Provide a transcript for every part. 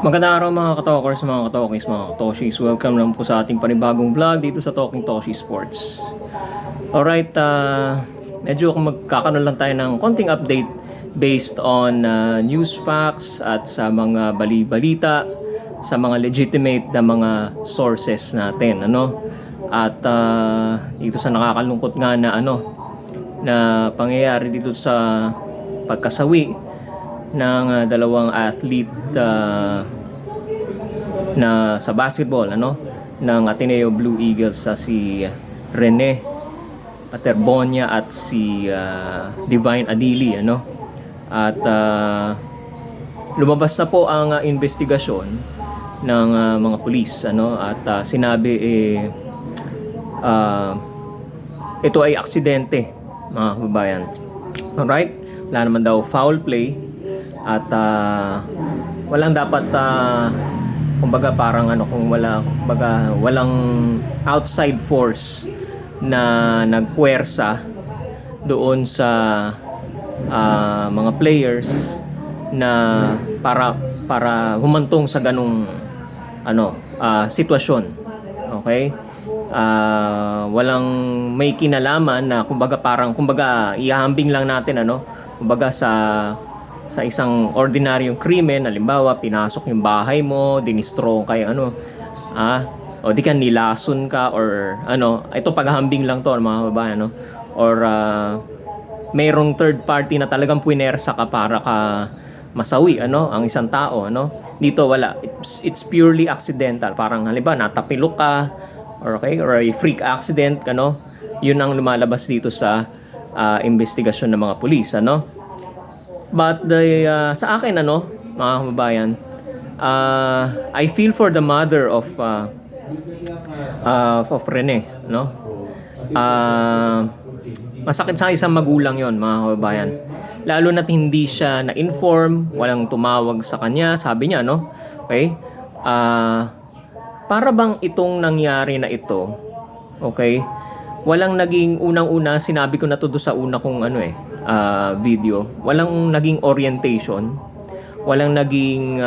Magandang araw mga katokers, mga katokis, mga katoshis. Welcome lang po sa ating panibagong vlog dito sa Talking Toshi Sports. Alright, medyo magkakaroon lang tayo ng konting update based on news facts at sa mga bali-balita, sa mga legitimate na mga sources natin, ano? At dito sa nakakalungkot nga na na pangyayari dito sa pagkasawi ng dalawang athlete na sa basketball ng Ateneo Blue Eagles, si Rene Paterbonia at si Divine Adili, at lumabas na po ang investigasyon ng mga pulis, at sinabi ito ay aksidente, mga kababayan. Alright, wala naman daw foul play at walang dapat kumbaga parang kung walang outside force na nagpuwersa doon sa mga players na para humantong sa ganung sitwasyon. Okay? Walang may kinalaman na kumbaga ihahambing lang natin kumbaga sa isang ordinaryong krimen. Halimbawa, pinasok yung bahay mo, dinistro kayo o di ka nilason ka, or ito paghahambing lang to mga kababayan, or mayroong third party na talagang puinersa ka para ka masawi ang isang tao, dito wala, it's purely accidental. Parang halimbawa natapilok ka, or a freak accident, yun ang lumalabas dito sa investigasyon ng mga pulis, But sa akin, mga kababayan, I feel for the mother of Rene, masakit sa isang magulang yon, mga kababayan. Lalo na't hindi siya na-inform, walang tumawag sa kanya, sabi niya, okay? Para bang itong nangyari na ito, okay? Walang naging unang-una, sinabi ko na to sa una kong video. Walang naging orientation, walang naging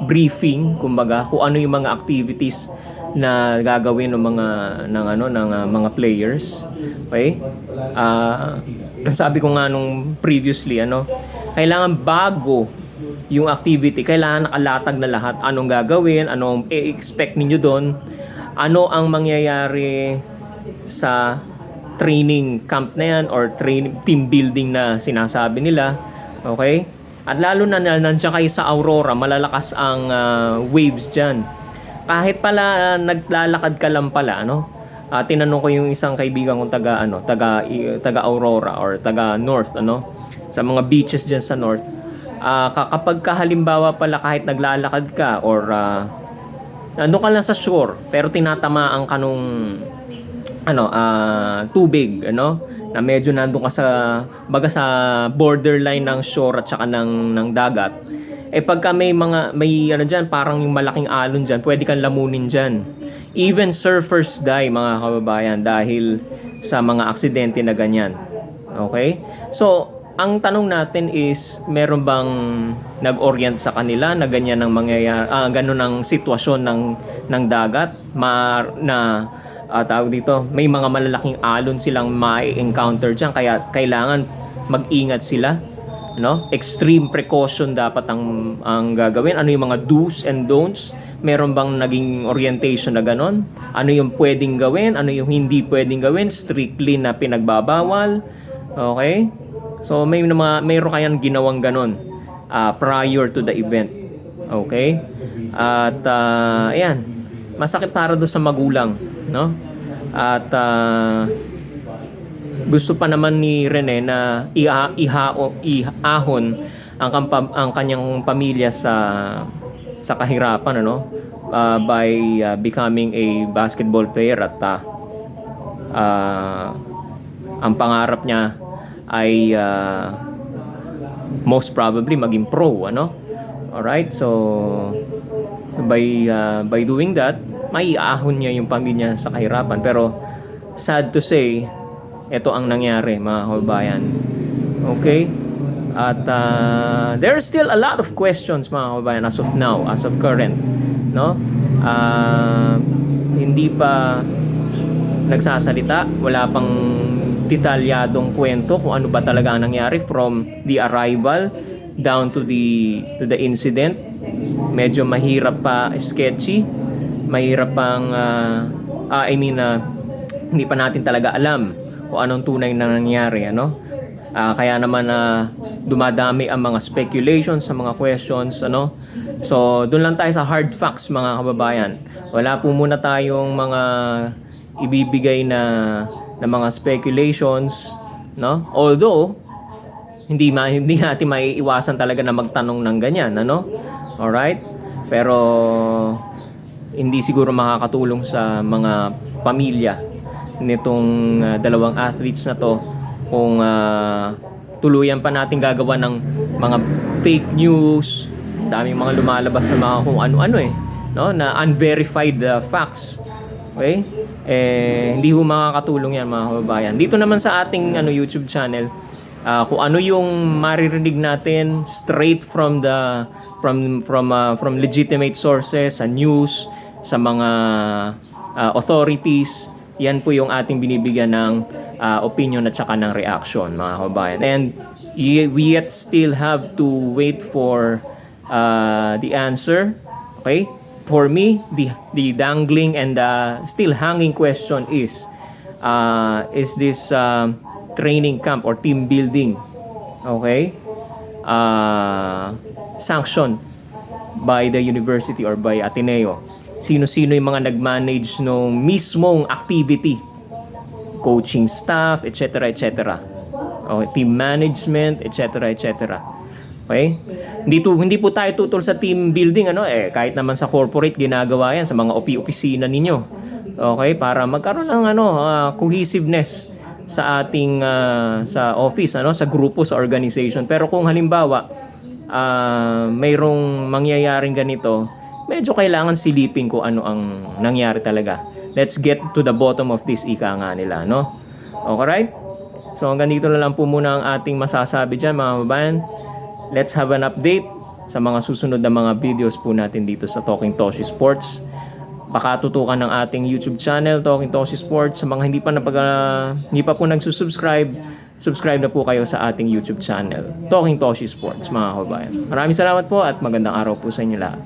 briefing, kumbaga, kung ano yung mga activities na gagawin ng mga players. Okay? Sabi ko nga nung previously, kailangan bago yung activity, kailangan nakalatag na lahat. Anong gagawin, anong i-expect ninyo doon, ano ang mangyayari sa training camp na yan, or team building na sinasabi nila. Okay? At lalo na nandiyan kayo sa Aurora, malalakas ang waves dyan. Kahit pala naglalakad ka lang pala, tinanong ko yung isang kaibigan kong taga Aurora or taga North, sa mga beaches dyan sa North. Kapag halimbawa pala kahit naglalakad ka, or nandun ka lang sa shore, pero tinatamaan ka nung tubig, na medyo nandun ka sa borderline ng shore at saka ng dagat. Pagka may diyan, parang yung malaking alon diyan, pwede kang lamunin diyan. Even surfers die, mga kababayan, dahil sa mga aksidente na ganyan. Okay? So, ang tanong natin is, meron bang nag-orient sa kanila na ganyan ang mangyayari, ganun ang sitwasyon ng dagat, tawag dito, may mga malalaking alon silang ma-encounter diyan, kaya kailangan mag-ingat sila, extreme precaution dapat ang gagawin. Ano yung mga do's and don'ts? Meron bang naging orientation na ganon? Ano yung pwedeng gawin, ano yung hindi pwedeng gawin, strictly na pinagbabawal? Okay? So mayroon kayang ginawang ganon prior to the event. Okay? At ayan, masakit para doon sa magulang, at gusto pa naman ni Rene na iahon ang kanyang pamilya sa kahirapan, by becoming a basketball player, at ang pangarap niya ay most probably maging pro, alright. So by doing that, maiahon niya yung pamilya sa kahirapan. Pero sad to say, ito ang nangyari, mga kababayan. Okay? At there are still a lot of questions mga kababayan as of now, as of current, no? Hindi pa nagsasalita, wala pang detalyadong kwento kung ano ba talaga ang nangyari from the arrival down to the incident. Medyo mahirap pa, sketchy, mahirap pang hindi pa natin talaga alam kung anong tunay na nangyari, ano? Kaya naman dumadami ang mga speculations sa mga questions, ano? So, doon lang tayo sa hard facts mga kababayan. Wala po muna tayong mga ibibigay na mga speculations, no? Although hindi natin maiiwasan talaga na magtanong ng ganyan, ano? All right? Pero hindi siguro makakatulong sa mga pamilya nitong dalawang athletes na to kung tuluyan pa natin gagawa ng mga fake news, daming mga lumalabas sa mga kung ano-ano no, na unverified facts. Okay? Hindi ho makakatulong yan mga kababayan. Dito naman sa ating YouTube channel, kung ano yung maririnig natin straight from legitimate sources, sa news, sa mga authorities, yan po yung ating binibigyan ng opinion at saka ng reaction mga kababayan. And we yet still have to wait for the answer. Okay? For me, the dangling and the still hanging question is this training camp or team building, okay, sanctioned by the university or by Ateneo? Sino-sino yung mga nag-manage ng mismong activity, coaching staff, etc., etc., okay, team management, etc., etc. Okay? Hindi po tayo tutol sa team building, kahit naman sa corporate ginagawa yan sa mga opisina ninyo. Okay? Para magkaroon ng cohesiveness sa ating sa office, sa grupo, sa organization. Pero kung halimbawa mayroong mangyayaring ganito, medyo kailangan silipin ko ano ang nangyari talaga. Let's get to the bottom of this, ika nga nila, no? Okay? So hanggang dito na lang po muna ang ating masasabi dyan mga kababayan. Let's have an update sa mga susunod na mga videos po natin dito sa Talking Toshi Sports. Pakatutukan ng ating YouTube channel, Talking Toshi Sports. Sa mga hindi pa po nagsusubscribe, subscribe na po kayo sa ating YouTube channel, Talking Toshi Sports mga kababayan. Maraming salamat po at magandang araw po sa inyo lahat.